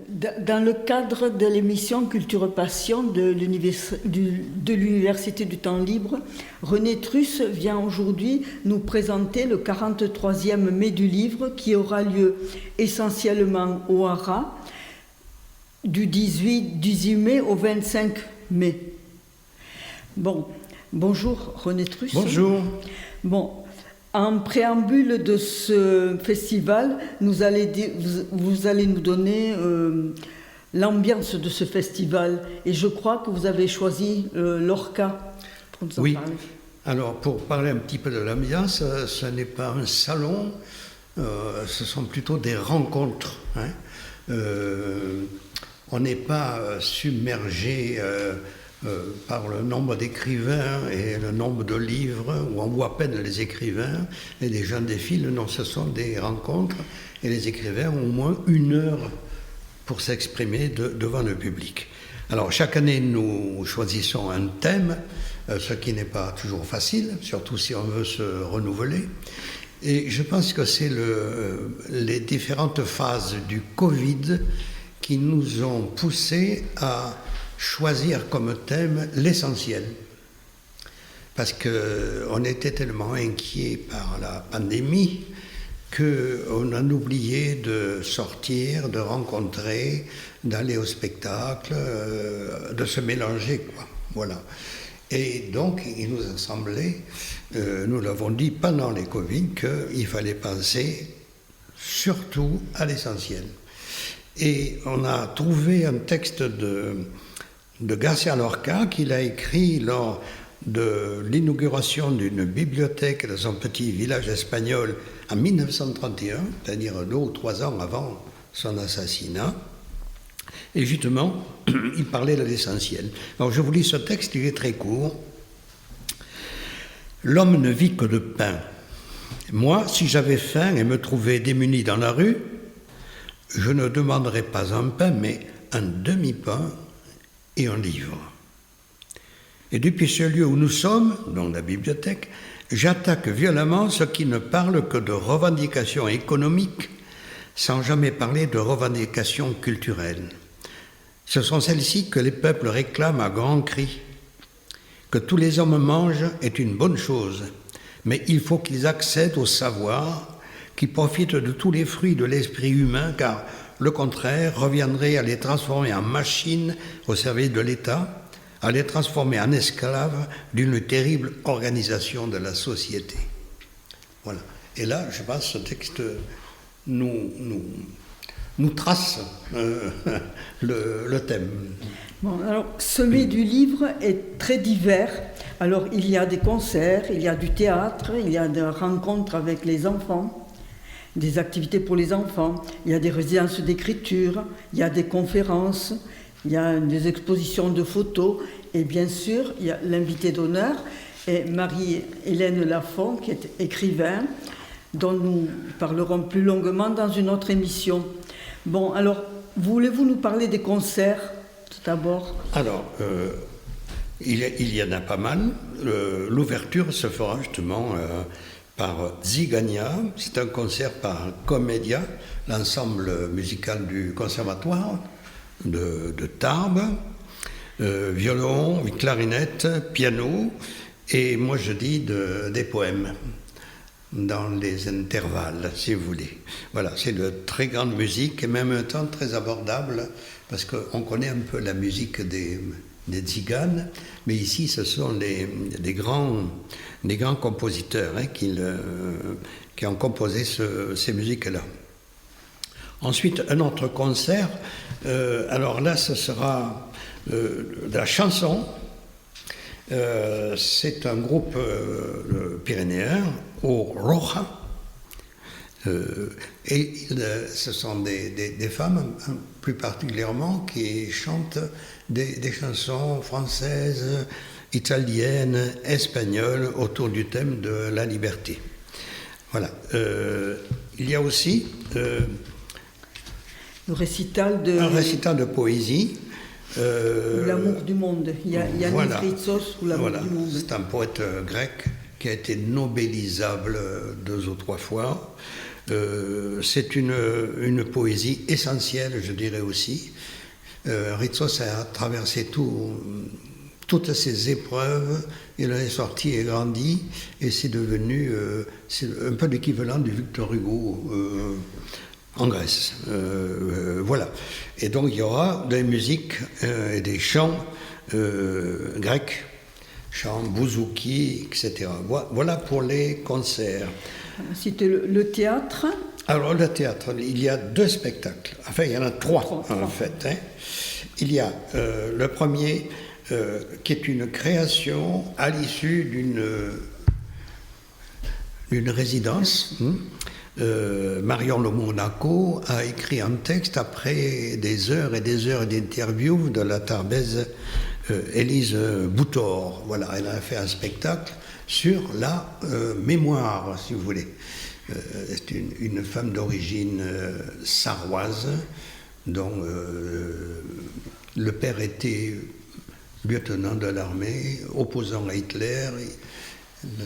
Dans le cadre de l'émission Culture Passion de l'Université du Temps Libre, René Truss vient aujourd'hui nous présenter le 43e mai du livre qui aura lieu essentiellement au Haras du 18 mai au 25 mai. Bonjour René Truss. Bonjour. En préambule de ce festival, vous allez nous donner l'ambiance de ce festival. Et je crois que vous avez choisi Lorca pour nous en parler. Alors, pour parler un petit peu de l'ambiance, ce n'est pas un salon, ce sont plutôt des rencontres. On n'est pas submergé par le nombre d'écrivains et le nombre de livres, où on voit à peine les écrivains et les gens défilent. Non, ce sont des rencontres et les écrivains ont au moins 1 heure pour s'exprimer devant le public. Alors chaque année nous choisissons un thème, ce qui n'est pas toujours facile, surtout si on veut se renouveler. Et je pense que c'est les différentes phases du Covid qui nous ont poussés à choisir comme thème l'essentiel. Parce qu'on était tellement inquiets par la pandémie qu'on a oublié de sortir, de rencontrer, d'aller au spectacle, de se mélanger, quoi. Voilà. Et donc, il nous a semblé, nous l'avons dit pendant les Covid, qu'il fallait penser surtout à l'essentiel. Et on a trouvé un texte de García Lorca qu'il a écrit lors de l'inauguration d'une bibliothèque dans son petit village espagnol en 1931, c'est-à-dire 2 ou 3 ans avant son assassinat. Et justement, il parlait de l'essentiel. Alors je vous lis ce texte, il est très court. « L'homme ne vit que de pain. Moi, si j'avais faim et me trouvais démuni dans la rue, je ne demanderais pas un pain, mais un demi-pain et un livre. Et depuis ce lieu où nous sommes, dans la bibliothèque, j'attaque violemment ceux qui ne parlent que de revendications économiques, sans jamais parler de revendications culturelles. Ce sont celles-ci que les peuples réclament à grands cris. Que tous les hommes mangent est une bonne chose, mais il faut qu'ils accèdent au savoir, qui profitent de tous les fruits de l'esprit humain, car le contraire reviendrait à les transformer en machines au service de l'État, à les transformer en esclaves d'une terrible organisation de la société. » Voilà. Et là, je pense que ce texte nous trace le thème. Alors, ce mai du livre est très divers. Alors, il y a des concerts, il y a du théâtre, il y a des rencontres avec les enfants, des activités pour les enfants, il y a des résidences d'écriture, il y a des conférences, il y a des expositions de photos, et bien sûr, il y a l'invité d'honneur, et Marie-Hélène Lafont, qui est écrivain, dont nous parlerons plus longuement dans une autre émission. Alors, voulez-vous nous parler des concerts, tout d'abord ? Alors, il y en a pas mal. L'ouverture se fera justement par Zigania. C'est un concert par Comédia, l'ensemble musical du conservatoire de Tarbes, violon, clarinette, piano, et moi je dis des poèmes dans les intervalles, si vous voulez. Voilà, c'est de très grande musique et même un temps très abordable, parce qu'on connaît un peu la musique des tziganes, mais ici ce sont des grands compositeurs qui ont composé ces musiques-là. Ensuite, un autre concert, alors là ce sera de la chanson. C'est un groupe pyrénéen, au Roja, et ce sont des femmes, plus particulièrement, qui chantent des chansons françaises, italiennes, espagnoles, autour du thème de la liberté. Voilà. Il y a aussi un récital de poésie. L'amour du monde. Il y a Yannis Ritsos ou l'amour du monde. C'est un poète grec qui a été nobélisable 2 ou 3 fois. C'est une poésie essentielle, je dirais aussi. Ritsos a traversé toutes ces épreuves, il en est sorti et grandi, et c'est devenu c'est un peu l'équivalent du Victor Hugo en Grèce. Voilà. Et donc il y aura des musiques et des chants grecs, chants bouzouki, etc. Voilà pour les concerts. C'était le théâtre. Alors le théâtre, il y a 2 spectacles. Enfin, il y en a 3 en fait. Hein. Il y a le premier qui est une création à l'issue d'une résidence. Marion Le Monaco a écrit un texte après des heures et des heures d'interviews de la Tarbaise Élise Boutor. Voilà, elle a fait un spectacle sur la mémoire, si vous voulez. C'est une femme d'origine sarroise, dont le père était lieutenant de l'armée, opposant à Hitler.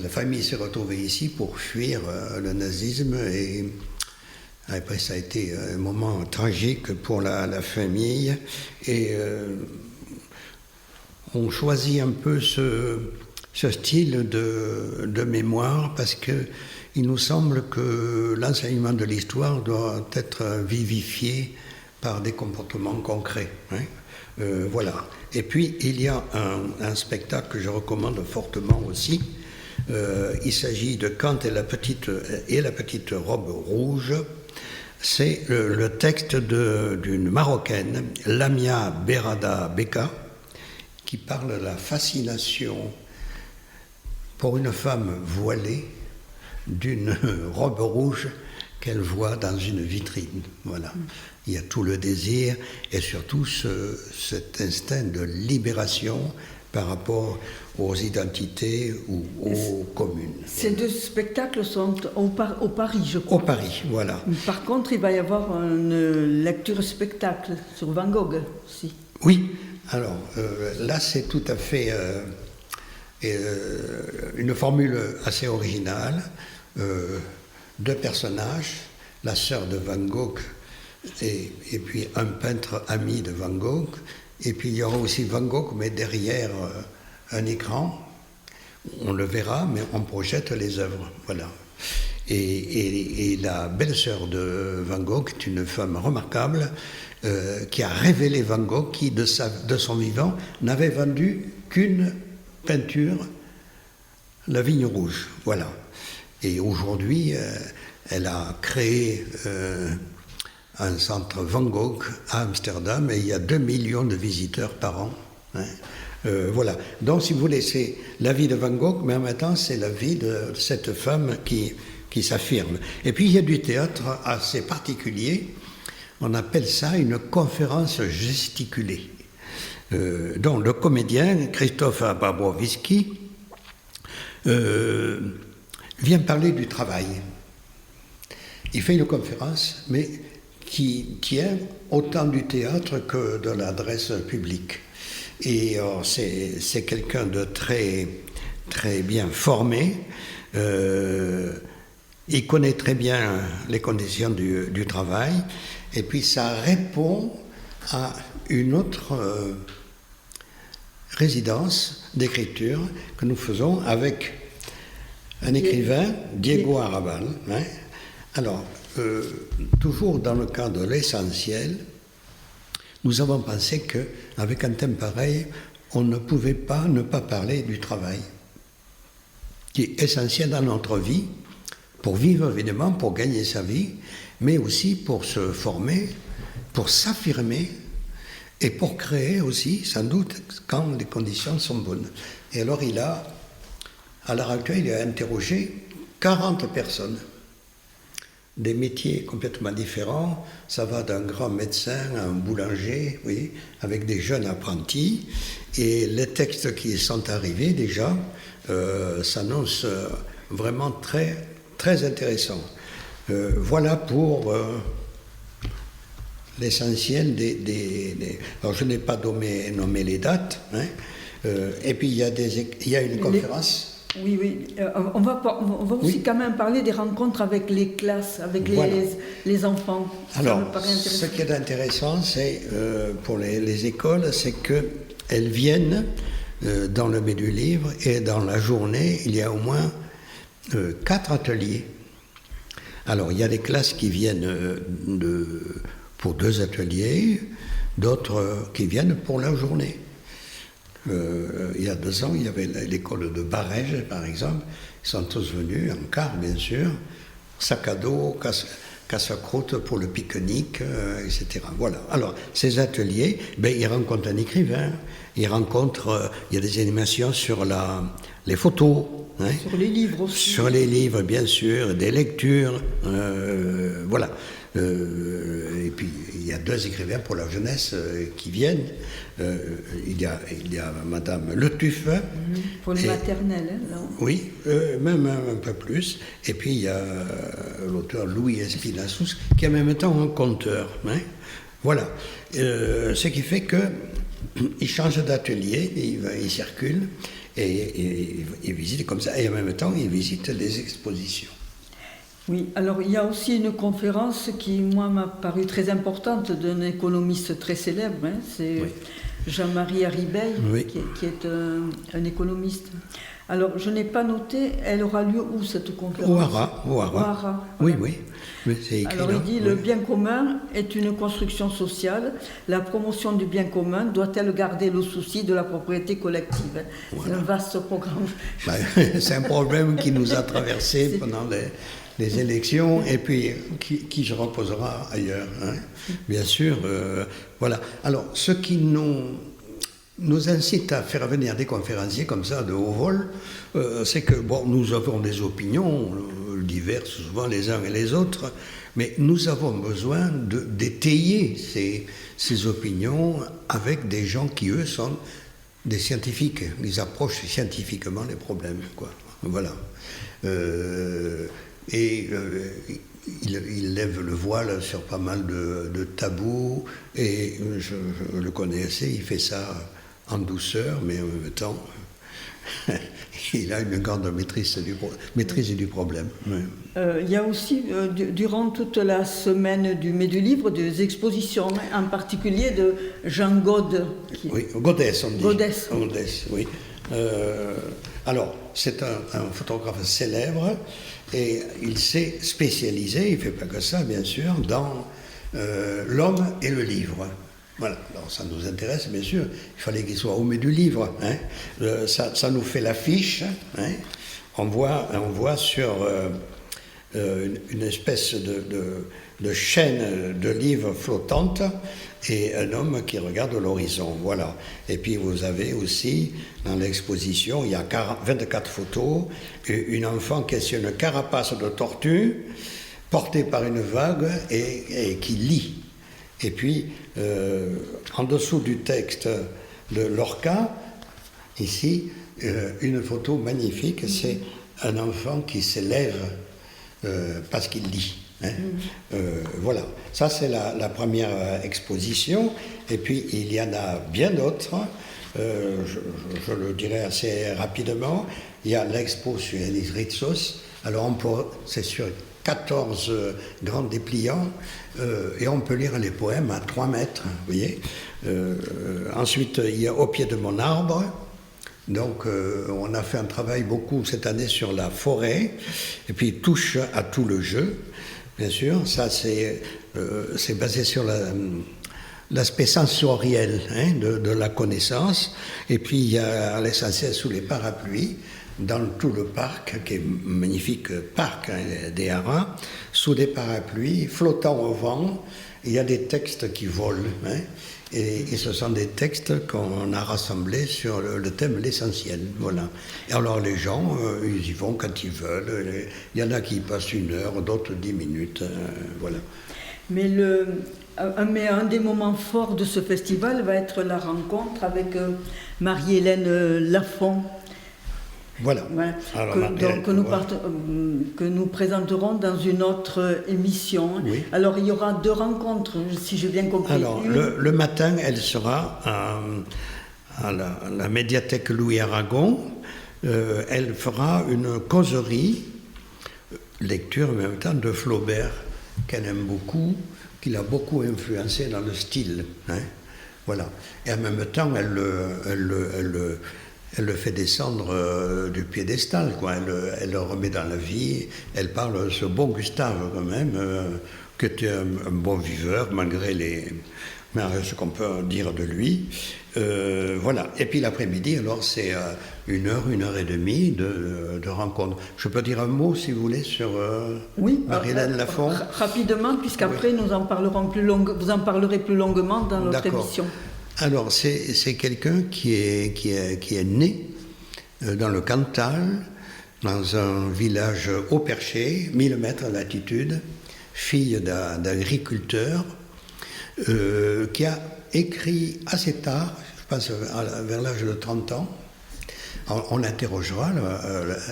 La famille s'est retrouvée ici pour fuir le nazisme, et après ça a été un moment tragique pour la famille, et on choisit un peu ce style de mémoire parce qu'il nous semble que l'enseignement de l'histoire doit être vivifié par des comportements concrets. Hein. Voilà. Et puis il y a un spectacle que je recommande fortement aussi. Il s'agit de Kant et la petite robe rouge. C'est le texte d'une Marocaine, Lamia Berada Beka, qui parle de la fascination pour une femme voilée d'une robe rouge qu'elle voit dans une vitrine. Voilà. Il y a tout le désir et surtout cet instinct de libération par rapport aux identités ou aux communes. Ces 2 spectacles sont au Paris, je crois. Au Paris, voilà. Par contre, il va y avoir une lecture-spectacle sur Van Gogh aussi. Oui, alors là c'est tout à fait une formule assez originale. 2 personnages, la sœur de Van Gogh et puis un peintre ami de Van Gogh. Et puis il y aura aussi Van Gogh, mais derrière un écran. On le verra, mais on projette les œuvres. Voilà. Et la belle-sœur de Van Gogh est une femme remarquable qui a révélé Van Gogh, qui de son vivant n'avait vendu qu'une peinture, La Vigne Rouge. Voilà. Et aujourd'hui, elle a créé un centre Van Gogh à Amsterdam, et il y a 2 millions de visiteurs par an. Hein. Voilà. Donc, si vous voulez, c'est la vie de Van Gogh, mais en même temps, c'est la vie de cette femme qui s'affirme. Et puis, il y a du théâtre assez particulier. On appelle ça une conférence gesticulée. dont le comédien Christophe Babowski vient parler du travail. Il fait une conférence, mais qui tient autant du théâtre que de l'adresse publique. Et c'est quelqu'un de très, très bien formé. Il connaît très bien les conditions du travail. Et puis ça répond à une autre résidence d'écriture que nous faisons avec un écrivain, Diego Arrabal. Hein. Alors, toujours dans le cadre de l'essentiel, nous avons pensé qu'avec un thème pareil, on ne pouvait pas ne pas parler du travail, qui est essentiel dans notre vie, pour vivre évidemment, pour gagner sa vie, mais aussi pour se former, pour s'affirmer et pour créer aussi, sans doute, quand les conditions sont bonnes. Et alors à l'heure actuelle, il a interrogé 40 personnes, des métiers complètement différents. Ça va d'un grand médecin à un boulanger, oui, avec des jeunes apprentis. Et les textes qui sont arrivés déjà s'annoncent vraiment très, très intéressants. Voilà pour l'essentiel Alors je n'ai pas nommé les dates, hein. Et puis il y a une conférence. Oui, oui. On va aussi quand même parler des rencontres avec les classes, avec les enfants. Alors, ce qui est intéressant, c'est pour les écoles, c'est qu'elles viennent dans le mai du livre et dans la journée, il y a au moins 4 ateliers. Alors, il y a des classes qui viennent pour 2 ateliers, d'autres qui viennent pour la journée. Il y a 2 ans, il y avait l'école de Barège, par exemple. Ils sont tous venus, en car, bien sûr, sac à dos, casse-croûte pour le pique-nique, etc. Voilà. Alors, ces ateliers, ils rencontrent un écrivain, ils rencontrent, il y a des animations sur les photos. Hein, sur les livres aussi. Sur les livres, bien sûr, des lectures, voilà. Et puis, il y a 2 écrivains pour la jeunesse qui viennent. Il y a Madame Le Tuff. Pour les maternelles, hein, là. Oui, même un peu plus. Et puis, il y a l'auteur Louis Espinassous, qui est en même temps un conteur. Hein. Voilà. Ce qui fait qu'il change d'atelier, il circule, et il visite comme ça. Et en même temps, il visite les expositions. Oui, alors il y a aussi une conférence qui, moi, m'a paru très importante d'un économiste très célèbre, hein, c'est Jean-Marie Haribeil, qui est un économiste. Alors, je n'ai pas noté, elle aura lieu où cette conférence? Au Hara. Oui, oui. Mais c'est écrit. Alors, il dit, le bien commun est une construction sociale. La promotion du bien commun doit-elle garder le souci de la propriété collective? Voilà. C'est un vaste programme. C'est un problème qui nous a traversé pendant les élections, et puis qui se reposera ailleurs, hein. Bien sûr. Voilà. Alors, ce qui nous incite à faire venir des conférenciers comme ça de haut vol, c'est que nous avons des opinions diverses, souvent les uns et les autres, mais nous avons besoin d'étayer ces opinions avec des gens qui, eux, sont des scientifiques. Ils approchent scientifiquement les problèmes, quoi. Voilà. Il lève le voile sur pas mal de tabous, et je le connais assez, il fait ça en douceur, mais en même temps, il a une grande maîtrise du problème. Il y a aussi, durant toute la semaine du mai du livre, des expositions, en particulier de Jean Gaude. Oui, Gaudès, on dit. Gaudès, oui. Alors, c'est un photographe célèbre, et il s'est spécialisé, il ne fait pas que ça, bien sûr, dans l'homme et le livre. Voilà, alors ça nous intéresse, bien sûr, il fallait qu'il soit au mai du livre. Hein. Ça nous fait l'affiche. Hein. On voit sur une espèce de chaîne de livres flottante, et un homme qui regarde l'horizon, voilà. Et puis vous avez aussi, dans l'exposition, il y a 24 photos, une enfant qui est sur une carapace de tortue, portée par une vague, et qui lit. Et puis, en dessous du texte de Lorca, ici, une photo magnifique, c'est un enfant qui s'élève parce qu'il lit. Hein. Voilà, ça c'est la première exposition, et puis il y en a bien d'autres, je le dirai assez rapidement. Il y a l'expo sur Elis Ritsos, alors c'est sur 14 grands dépliants, et on peut lire les poèmes à 3 mètres, vous voyez. Ensuite, il y a Au pied de mon arbre. Donc, on a fait un travail beaucoup cette année sur la forêt, et puis touche à tout le jeu. Bien sûr, ça c'est basé sur l'aspect sensoriel, hein, de la connaissance. Et puis il y a l'essentiel sous les parapluies, dans tout le parc, qui est un magnifique parc, hein, des haras, sous des parapluies, flottant au vent. Il y a des textes qui volent, hein, et ce sont des textes qu'on a rassemblés sur le thème l'essentiel. Voilà. Et alors les gens, ils y vont quand ils veulent. Il y en a qui y passent 1 heure, d'autres 10 minutes. Voilà. Mais un des moments forts de ce festival va être la rencontre avec Marie-Hélène Lafont. Voilà. Alors, que nous présenterons dans une autre émission. Oui. Alors, il y aura 2 rencontres, si j'ai bien compris. Alors, le matin, elle sera à la médiathèque Louis Aragon, elle fera une causerie, lecture en même temps, de Flaubert, qu'elle aime beaucoup, qui l'a beaucoup influencé dans le style. Hein. Voilà. Et en même temps, elle le fait descendre du piédestal, quoi. Elle le remet dans la vie. Elle parle de ce bon Gustave, quand même, qui était un bon viveur, malgré ce qu'on peut dire de lui. Voilà. Et puis l'après-midi, alors, c'est 1 heure et demie de rencontre. Je peux dire un mot, si vous voulez, sur Marie-Hélène Lafont. Rapidement, puisqu'après, nous en parlerons vous en parlerez plus longuement dans notre émission. Alors, c'est quelqu'un qui est né dans le Cantal, dans un village haut perché, 1000 mètres d'altitude, fille d'agriculteur, qui a écrit assez tard, je pense vers l'âge de 30 ans, on l'interrogera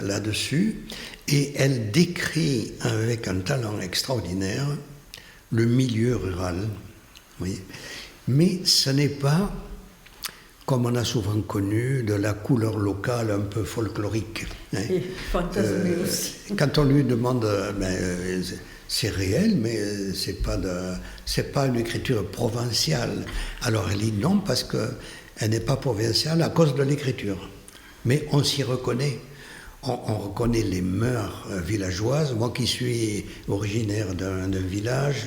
là-dessus, et elle décrit avec un talent extraordinaire le milieu rural. Oui. Mais ce n'est pas, comme on a souvent connu, de la couleur locale un peu folklorique. Hein. Et fantasmée aussi. Quand on lui demande, c'est réel, mais c'est pas une écriture provinciale. Alors elle dit non, parce qu'elle n'est pas provinciale à cause de l'écriture. Mais on s'y reconnaît. On reconnaît les mœurs villageoises. Moi qui suis originaire d'un village,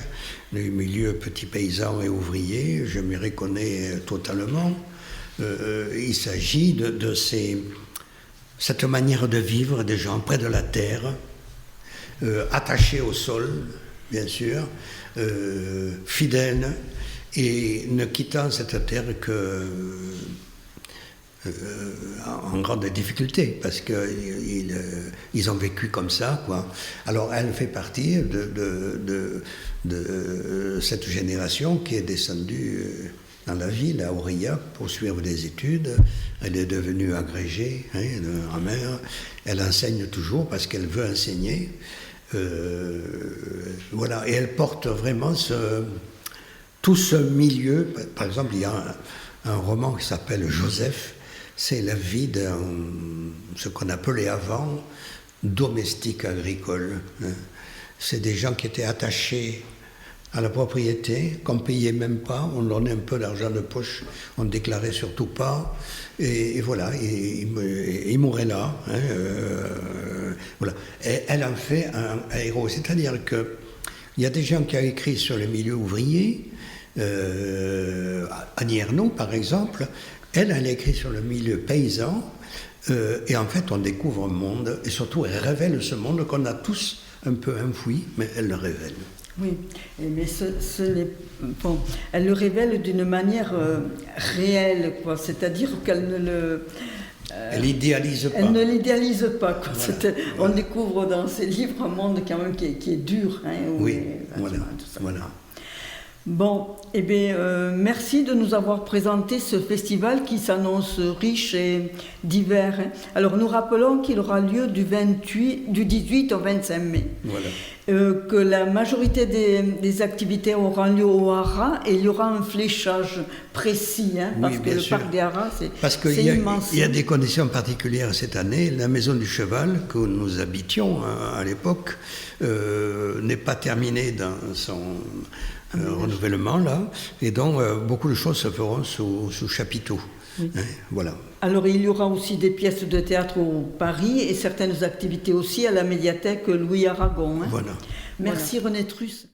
du milieu petit paysan et ouvrier, je m'y reconnais totalement. Il s'agit de cette manière de vivre des gens près de la terre, attachés au sol, bien sûr, fidèles, et ne quittant cette terre que en grande difficulté, parce qu'ils ont vécu comme ça, quoi. Alors elle fait partie de cette génération qui est descendue dans la ville, à Aurillac, pour suivre des études. Elle est devenue agrégée, grammaire. Elle enseigne toujours parce qu'elle veut enseigner. Voilà, et elle porte vraiment tout ce milieu. Par exemple, il y a un roman qui s'appelle Joseph. C'est la vie d'un, ce qu'on appelait avant, domestique agricole. C'est des gens qui étaient attachés à la propriété, qu'on ne payait même pas, on donnait un peu d'argent de poche, on ne déclarait surtout pas, et voilà, il mourait là. Voilà. Et elle en fait un héros, c'est-à-dire qu'il y a des gens qui ont écrit sur le milieu ouvrier, Annie Ernaux par exemple, elle a écrit sur le milieu paysan, et en fait on découvre un monde, et surtout elle révèle ce monde qu'on a tous un peu enfoui, mais elle le révèle. Oui, mais bon, elle le révèle d'une manière réelle, quoi. C'est-à-dire qu'elle ne le... elle n'idéalise pas. Elle ne l'idéalise pas, quoi. Voilà. On découvre dans ses livres un monde quand même qui est dur. Hein, oui, voilà. Bon, eh bien, merci de nous avoir présenté ce festival qui s'annonce riche et divers. Hein. Alors, nous rappelons qu'il aura lieu du 18 au 25 mai. Voilà. Que la majorité des activités auront lieu au Haras, et il y aura un fléchage précis, hein, parce que le parc des Haras, c'est immense. Il y a des conditions particulières cette année. La Maison du Cheval, que nous habitions à l'époque, n'est pas terminée dans son... renouvellement là, et donc beaucoup de choses se feront sous chapiteau. Oui. Hein, voilà. Alors il y aura aussi des pièces de théâtre au Paris et certaines activités aussi à la médiathèque Louis Aragon. Hein. Voilà. Merci René Truss.